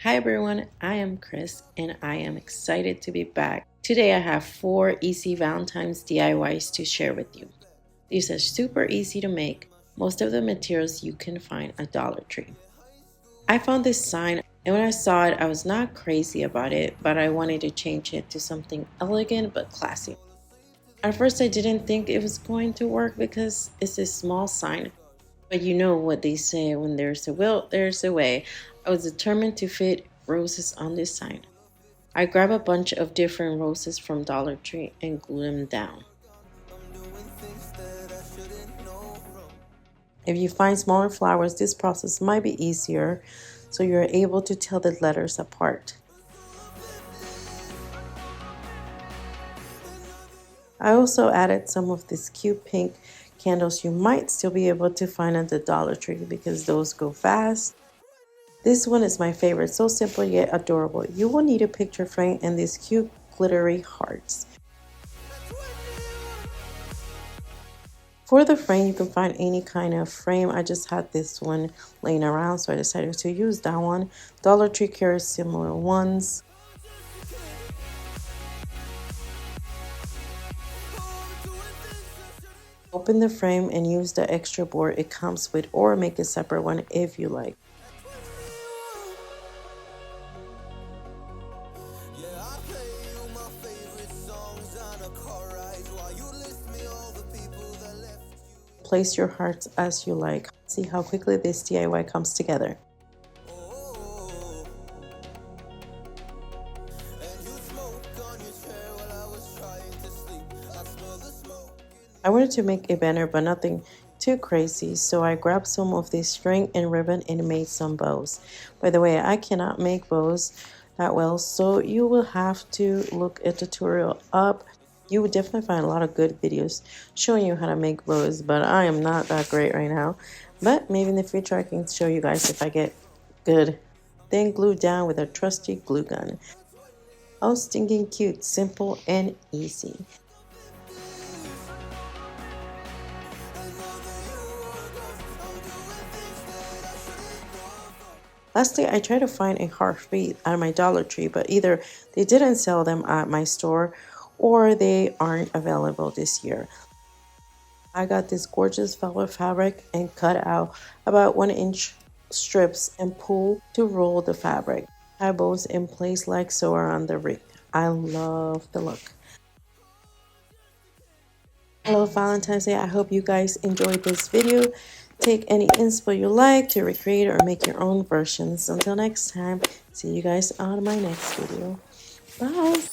Hi everyone, I am Chris and I am excited to be back. Today I have 4 easy Valentine's DIYs to share with you. These are super easy to make, most of the materials you can find at Dollar Tree. I found this sign and when I saw it I was not crazy about it, but I wanted to change it to something elegant but classy. At first I didn't think it was going to work because it's a small sign, but you know what they say, when there's a will, there's a way. I was determined to fit roses on this sign. I grabbed a bunch of different roses from Dollar Tree and glued them down. If you find smaller flowers, this process might be easier so you're able to tell the letters apart. I also added some of these cute pink candles you might still be able to find at the Dollar Tree because those go fast. This one is my favorite, so simple yet adorable. You will need a picture frame and these cute glittery hearts. For the frame, you can find any kind of frame. I just had this one laying around, so I decided to use that one. Dollar Tree carries similar ones. Open the frame and use the extra board it comes with, or make a separate one if you like. Place your hearts as you like. See how quickly this DIY comes together. I wanted to make a banner, but nothing too crazy, so I grabbed some of this string and ribbon and made some bows. By the way, I cannot make bows that well, so you will have to look a tutorial up. You would definitely find a lot of good videos showing you how to make bows, but I am not that great right now. But maybe in the future I can show you guys if I get good. Then glue down with a trusty glue gun. Oh, stinking cute, simple and easy. Lastly, I tried to find a heart wreath at my Dollar Tree, but either they didn't sell them at my store or they aren't available this year. I got this gorgeous velvet fabric and cut out about 1-inch strips and pull to roll the fabric. Tie bows in place like so around the wreath. I love the look. Hello Valentine's Day. I hope you guys enjoyed this video. Take any inspo you like to recreate or make your own versions. Until next time, see you guys on my next video. Bye.